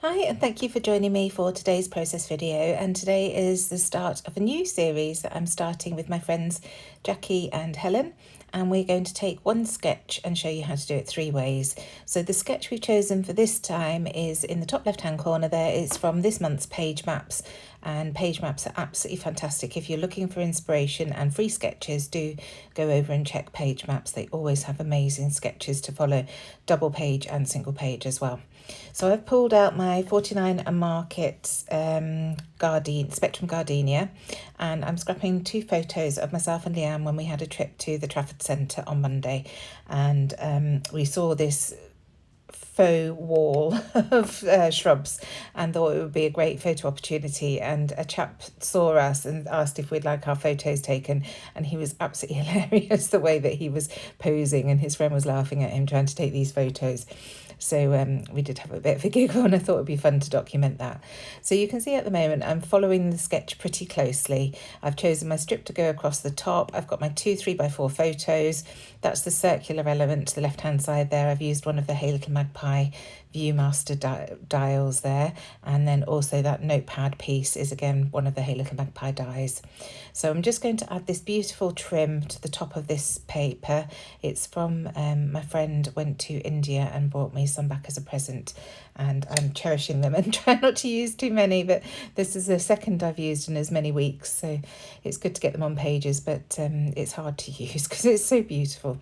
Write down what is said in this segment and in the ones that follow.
Hi, and thank you for joining me for today's process video. And today is the start of a new series that I'm starting with my friends Jackie and Helen. And we're going to take one sketch and show you how to do it 3 ways. So the sketch we've chosen for this time is in the top left-hand corner there. It's from this month's page maps. And page maps are absolutely fantastic. If you're looking for inspiration and free sketches, do go over and check page maps. They always have amazing sketches to follow, double page and single page as well. So I've pulled out my 49 and Market Spectrum Gardenia, and I'm scrapping 2 photos of myself and Leanne when we had a trip to the Trafford Centre on Monday, and we saw this faux wall of shrubs and thought it would be a great photo opportunity, and a chap saw us and asked if we'd like our photos taken, and he was absolutely hilarious the way that he was posing, and his friend was laughing at him trying to take these photos. So we did have a bit of a giggle, and I thought it'd be fun to document that. So you can see at the moment I'm following the sketch pretty closely. I've chosen my strip to go across the top. I've got my 2 3x4 photos. That's the circular element to the left hand side there. I've used one of the Hey Little Magpie Viewmaster dials there, and then also that notepad piece is again one of the Hey Little Magpie dies. So I'm just going to add this beautiful trim to the top of this paper. It's from my friend went to India and brought me some back as a present, and I'm cherishing them and trying not to use too many, but this is the second I've used in as many weeks, so it's good to get them on pages, but it's hard to use because it's so beautiful.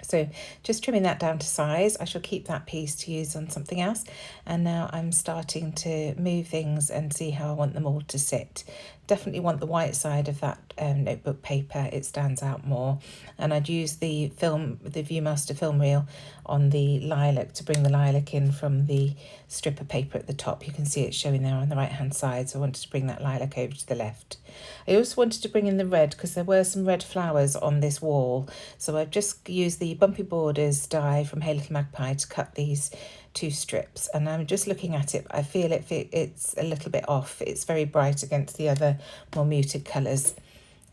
So just trimming that down to size. I shall keep that piece to use on something else. And now I'm starting to move things and see how I want them all to sit. Definitely want the white side of that notebook paper. It stands out more. And I'd use the Viewmaster film reel on the lilac to bring the lilac in from the strip of paper at the top. You can see it showing there on the right hand side. So I wanted to bring that lilac over to the left. I also wanted to bring in the red because there were some red flowers on this wall. So I've just used the Bumpy Borders die from Hey Little Magpie to cut these 2 strips, and I'm just looking at it. I feel it's a little bit off. It's very bright against the other more muted colours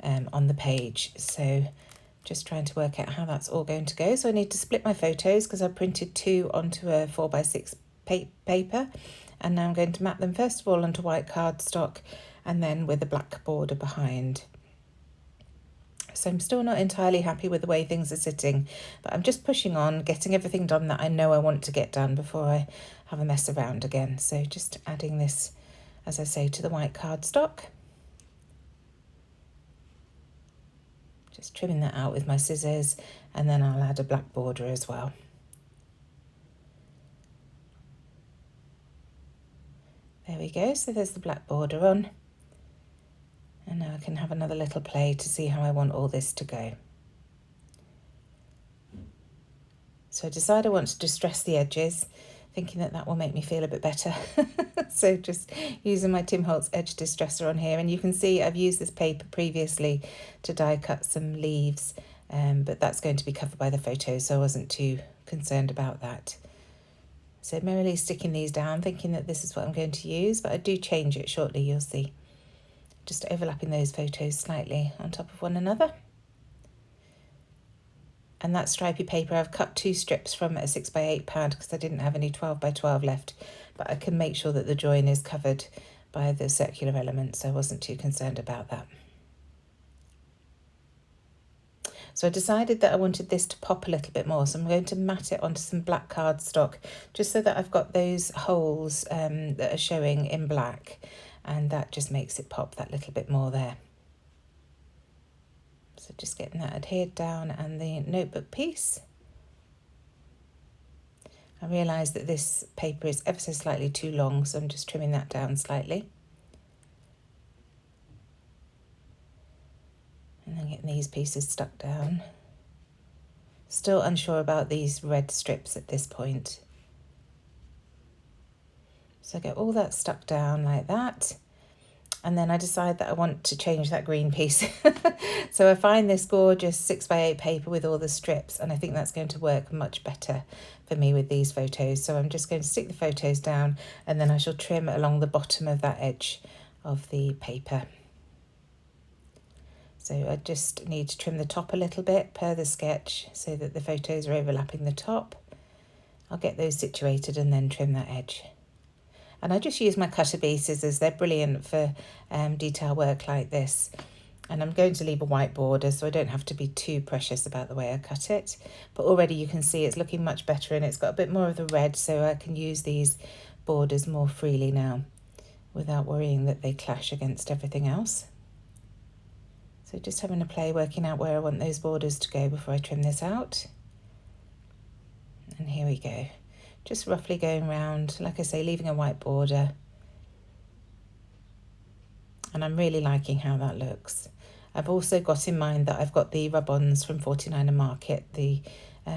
on the page. So just trying to work out how that's all going to go. So I need to split my photos because I printed 2 onto a 4x6 paper, and now I'm going to map them first of all onto white cardstock and then with a black border behind. So I'm still not entirely happy with the way things are sitting, but I'm just pushing on, getting everything done that I know I want to get done before I have a mess around again. So just adding this, as I say, to the white cardstock. Just trimming that out with my scissors, and then I'll add a black border as well. There we go, so there's the black border on. And now I can have another little play to see how I want all this to go. So I decide I want to distress the edges, thinking that will make me feel a bit better. So just using my Tim Holtz edge distresser on here, and you can see I've used this paper previously to die cut some leaves, but that's going to be covered by the photos, so I wasn't too concerned about that. So merrily sticking these down, thinking that this is what I'm going to use, but I do change it shortly, you'll see. Just overlapping those photos slightly on top of one another. And that stripy paper, I've cut 2 strips from a 6x8 pad because I didn't have any 12x12 left, but I can make sure that the join is covered by the circular element, so I wasn't too concerned about that. So I decided that I wanted this to pop a little bit more, so I'm going to mat it onto some black cardstock just so that I've got those holes that are showing in black, and that just makes it pop that little bit more there. So just getting that adhered down, and the notebook piece. I realise that this paper is ever so slightly too long, so I'm just trimming that down slightly. And then getting these pieces stuck down. Still unsure about these red strips at this point. So I get all that stuck down like that. And then I decide that I want to change that green piece. So I find this gorgeous 6x8 paper with all the strips, and I think that's going to work much better for me with these photos. So I'm just going to stick the photos down, and then I shall trim along the bottom of that edge of the paper. So I just need to trim the top a little bit per the sketch so that the photos are overlapping the top. I'll get those situated and then trim that edge. And I just use my cutter bee scissors. They're brilliant for detail work like this. And I'm going to leave a white border so I don't have to be too precious about the way I cut it. But already you can see it's looking much better, and it's got a bit more of the red, so I can use these borders more freely now without worrying that they clash against everything else. So just having a play working out where I want those borders to go before I trim this out. And here we go. Just roughly going round, like I say, leaving a white border. And I'm really liking how that looks. I've also got in mind that I've got the rub-ons from 49er Market, the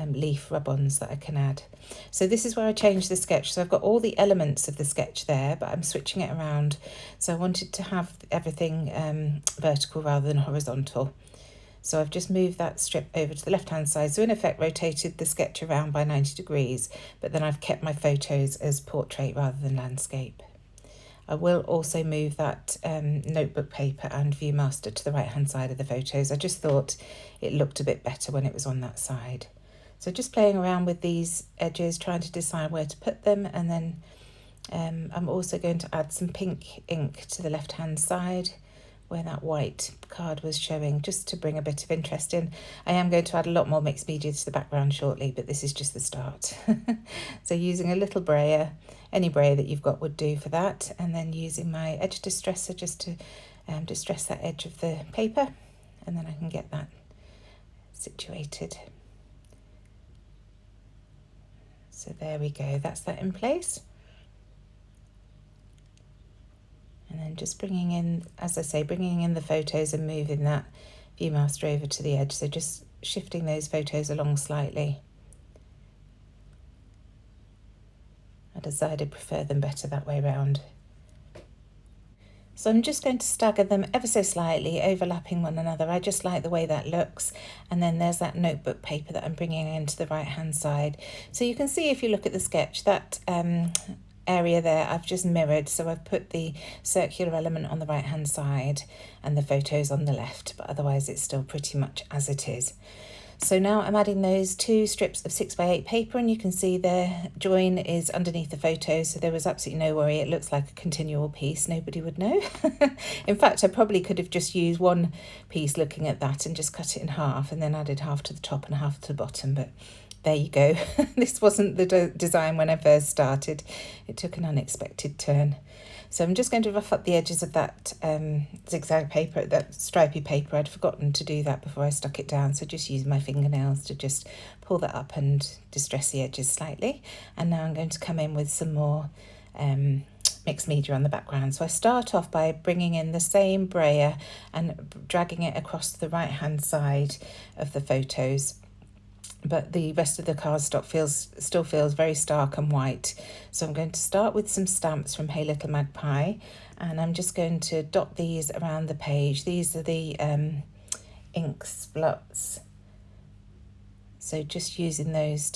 leaf rub-ons that I can add. So this is where I changed the sketch. So I've got all the elements of the sketch there, but I'm switching it around. So I wanted to have everything vertical rather than horizontal. So I've just moved that strip over to the left-hand side. So in effect, rotated the sketch around by 90 degrees, but then I've kept my photos as portrait rather than landscape. I will also move that notebook paper and Viewmaster to the right-hand side of the photos. I just thought it looked a bit better when it was on that side. So just playing around with these edges, trying to decide where to put them, and then I'm also going to add some pink ink to the left-hand side where that white card was showing, just to bring a bit of interest in. I am going to add a lot more mixed media to the background shortly, but this is just the start. So using a little brayer, any brayer that you've got would do for that, and then using my edge distresser just to distress that edge of the paper, and then I can get that situated. So there we go, that's that in place. And then just bringing in, as I say, bringing in the photos and moving that Viewmaster over to the edge. So just shifting those photos along slightly. I decided I prefer them better that way round. So I'm just going to stagger them ever so slightly, overlapping one another. I just like the way that looks. And then there's that notebook paper that I'm bringing into the right-hand side. So you can see if you look at the sketch, that area there I've just mirrored, so I've put the circular element on the right hand side and the photos on the left, but otherwise it's still pretty much as it is. So now I'm adding those 2 strips of 6x8 paper, and you can see the join is underneath the photos, so there was absolutely no worry. It looks like a continual piece, nobody would know. In fact, I probably could have just used one piece looking at that and just cut it in half and then added half to the top and half to the bottom, but there you go. This wasn't the design when I first started. It took an unexpected turn. So I'm just going to rough up the edges of that zigzag paper, that stripy paper. I'd forgotten to do that before I stuck it down, so just use my fingernails to just pull that up and distress the edges slightly. And now I'm going to come in with some more mixed media on the background. So I start off by bringing in the same brayer and dragging it across the right hand side of the photos, but the rest of the cardstock still feels very stark and white. So I'm going to start with some stamps from Hey Little Magpie, and I'm just going to dot these around the page. These are the ink splots, so just using those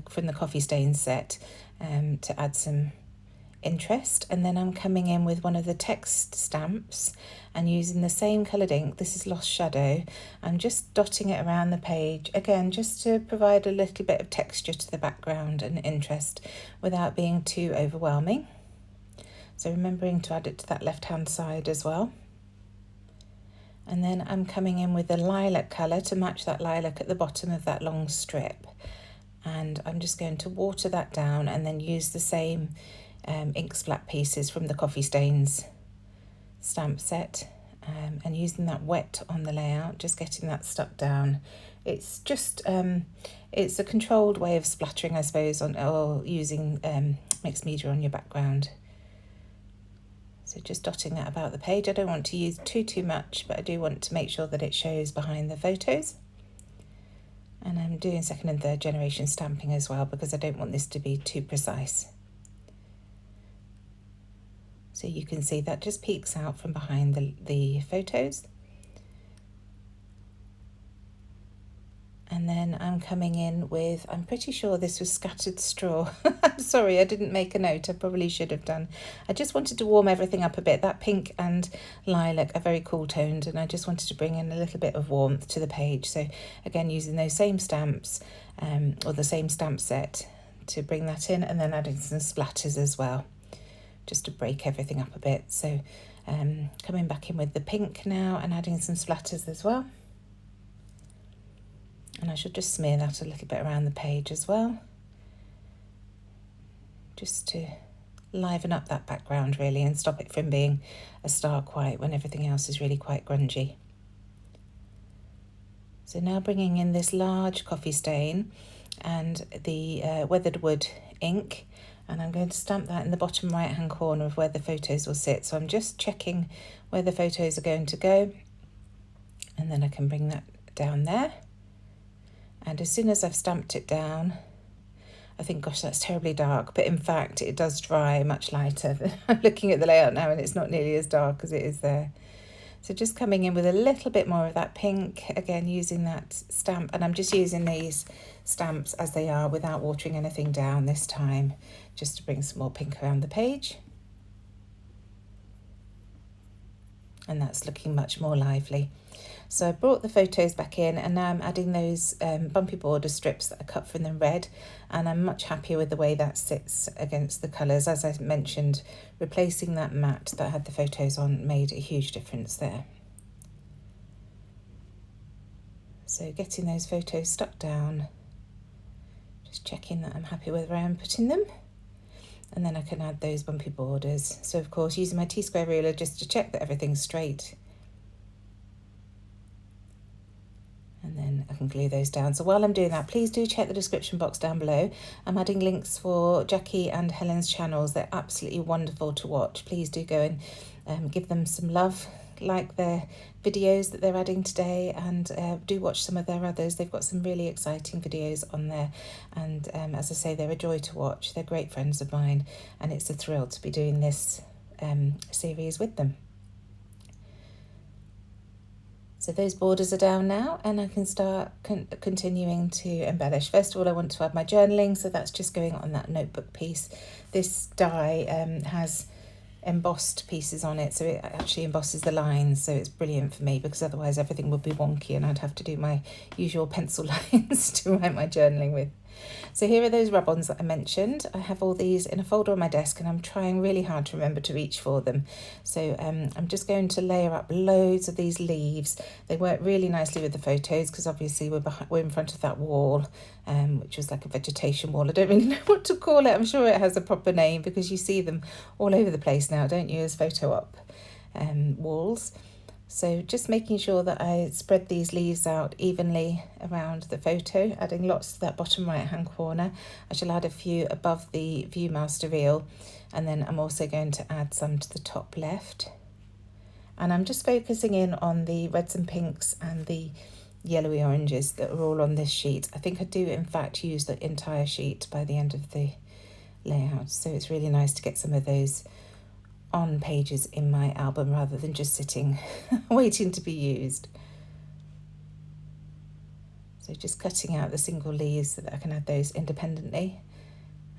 from the coffee stain set to add some interest. And then I'm coming in with one of the text stamps and using the same coloured ink. This is Lost Shadow. I'm just dotting it around the page again, just to provide a little bit of texture to the background and interest without being too overwhelming. So remembering to add it to that left hand side as well. And then I'm coming in with a lilac colour to match that lilac at the bottom of that long strip, and I'm just going to water that down and then use the same ink splat pieces from the Coffee Stains stamp set, and using that wet on the layout, just getting that stuck down. It's just it's a controlled way of splattering, I suppose, or using mixed media on your background. So just dotting that about the page. I don't want to use too much, but I do want to make sure that it shows behind the photos. And I'm doing 2nd and 3rd generation stamping as well, because I don't want this to be too precise. So you can see that just peeks out from behind the photos. And then I'm coming in with, I'm pretty sure this was scattered straw. I'm sorry, I didn't make a note. I probably should have done. I just wanted to warm everything up a bit. That pink and lilac are very cool toned, and I just wanted to bring in a little bit of warmth to the page. So again, using those same stamps or the same stamp set to bring that in, and then adding some splatters as well, just to break everything up a bit. So coming back in with the pink now and adding some splatters as well. And I should just smear that a little bit around the page as well, just to liven up that background really and stop it from being a stark white when everything else is really quite grungy. So now bringing in this large coffee stain and the weathered wood ink, and I'm going to stamp that in the bottom right hand corner of where the photos will sit. So I'm just checking where the photos are going to go, and then I can bring that down there. And as soon as I've stamped it down, I think, gosh, that's terribly dark, but in fact it does dry much lighter. I'm looking at the layout now and it's not nearly as dark as it is there. So just coming in with a little bit more of that pink, again using that stamp, and I'm just using these stamps as they are without watering anything down this time, just to bring some more pink around the page. And that's looking much more lively. So I brought the photos back in, and now I'm adding those bumpy border strips that I cut from the red, and I'm much happier with the way that sits against the colours. As I mentioned, replacing that matte that had the photos on made a huge difference there. So getting those photos stuck down, just checking that I'm happy with where I'm putting them, and then I can add those bumpy borders. So of course using my T-square ruler just to check that everything's straight. And then I can glue those down. So while I'm doing that, please do check the description box down below. I'm adding links for Jackie and Helen's channels. They're absolutely wonderful to watch. Please do go and give them some love, like their videos that they're adding today, and do watch some of their others. They've got some really exciting videos on there, and as I say, they're a joy to watch. They're great friends of mine, and it's a thrill to be doing this series with them. So those borders are down now, and I can start continuing to embellish. First of all, I want to add my journaling, so that's just going on that notebook piece. This die has embossed pieces on it, so it actually embosses the lines, so it's brilliant for me, because otherwise everything would be wonky and I'd have to do my usual pencil lines to write my journaling with. So here are those rub-ons that I mentioned. I have all these in a folder on my desk, and I'm trying really hard to remember to reach for them. So I'm just going to layer up loads of these leaves. They work really nicely with the photos, because obviously we're in front of that wall, which was like a vegetation wall. I don't really know what to call it. I'm sure it has a proper name, because you see them all over the place now, don't you, as photo op walls. So just making sure that I spread these leaves out evenly around the photo, adding lots to that bottom right hand corner. I shall add a few above the Viewmaster reel, and then I'm also going to add some to the top left. And I'm just focusing in on the reds and pinks and the yellowy oranges that are all on this sheet. I think I do in fact use the entire sheet by the end of the layout, so it's really nice to get some of those on pages in my album rather than just sitting waiting to be used. So just cutting out the single leaves so that I can add those independently,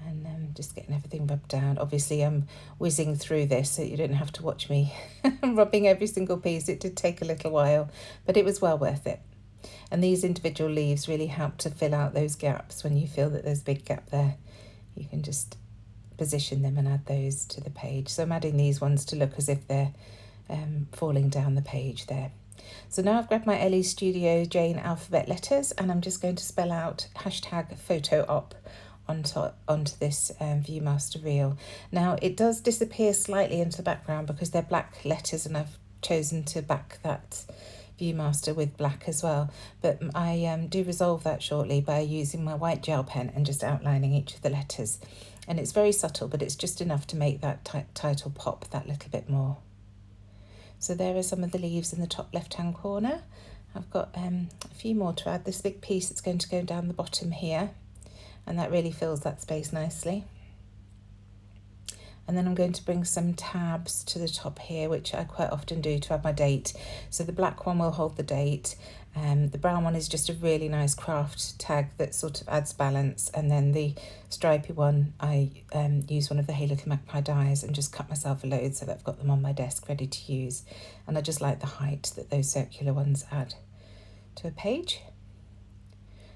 and just getting everything rubbed down. Obviously I'm whizzing through this, so you don't have to watch me rubbing every single piece. It did take a little while, but it was well worth it. And these individual leaves really help to fill out those gaps. When you feel that there's a big gap there, you can just position them and add those to the page. So I'm adding these ones to look as if they're falling down the page there. So now I've grabbed my Ellie Studio Jane alphabet letters, and I'm just going to spell out #photo-op onto this Viewmaster reel. Now it does disappear slightly into the background because they're black letters, and I've chosen to back that Viewmaster with black as well, but I do resolve that shortly by using my white gel pen and just outlining each of the letters. And it's very subtle, but it's just enough to make that title pop that little bit more. So there are some of the leaves in the top left hand corner. I've got a few more to add. This big piece that's going to go down the bottom here, and that really fills that space nicely. And then I'm going to bring some tabs to the top here, which I quite often do to add my date. So the black one will hold the date. The brown one is just a really nice craft tag that sort of adds balance. And then the stripy one, I use one of the Hey Little Magpie dies and just cut myself a load so that I've got them on my desk ready to use. And I just like the height that those circular ones add to a page.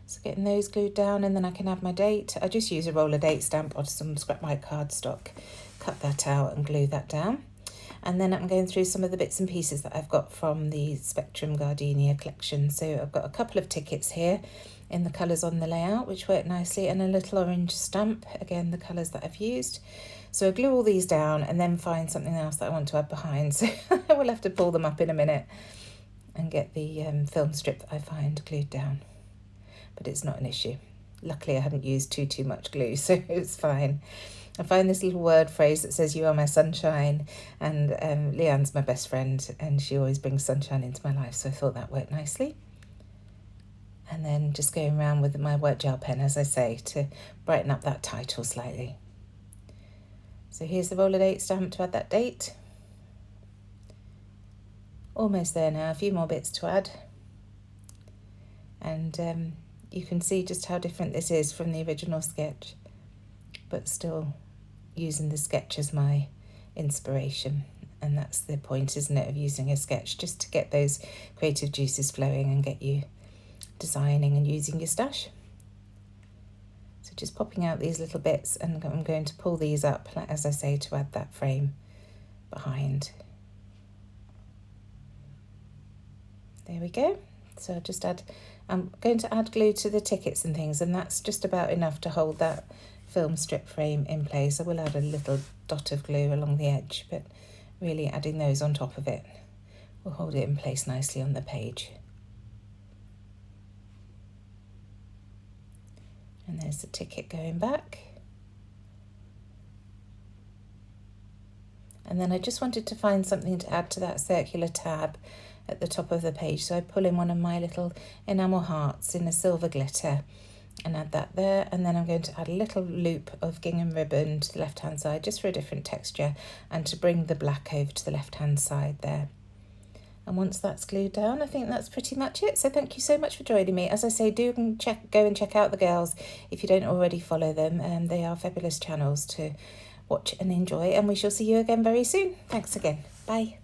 So getting those glued down, and then I can add my date. I just use a roller date stamp or some scrap white cardstock, cut that out and glue that down. And then I'm going through some of the bits and pieces that I've got from the Spectrum Gardenia collection. So I've got a couple of tickets here in the colours on the layout, which work nicely, and a little orange stamp, again the colours that I've used. So I glue all these down and then find something else that I want to add behind. So I will have to pull them up in a minute and get the film strip that I find glued down. But it's not an issue. Luckily I hadn't used too much glue, so it was fine. I find this little word phrase that says, "You are my sunshine," and Leanne's my best friend and she always brings sunshine into my life, so I thought that worked nicely. And then just going around with my white gel pen, as I say, to brighten up that title slightly. So here's the roller date stamp to add that date. Almost there now, a few more bits to add. And you can see just how different this is from the original sketch, but still using the sketch as my inspiration. And that's the point, isn't it, of using a sketch, just to get those creative juices flowing and get you designing and using your stash. So just popping out these little bits, and I'm going to pull these up, as I say, to add that frame behind. There we go. So I'm going to add glue to the tickets and things, and that's just about enough to hold that film strip frame in place. I will add a little dot of glue along the edge, but really adding those on top of it will hold it in place nicely on the page. And there's the ticket going back. And then I just wanted to find something to add to that circular tab at the top of the page, so I pull in one of my little enamel hearts in a silver glitter and add that there. And then I'm going to add a little loop of gingham ribbon to the left hand side, just for a different texture and to bring the black over to the left hand side there. And once that's glued down, I think that's pretty much it. So thank you so much for joining me. As I say, go and check out the girls if you don't already follow them. They are fabulous channels to watch and enjoy, and we shall see you again very soon. Thanks again. Bye.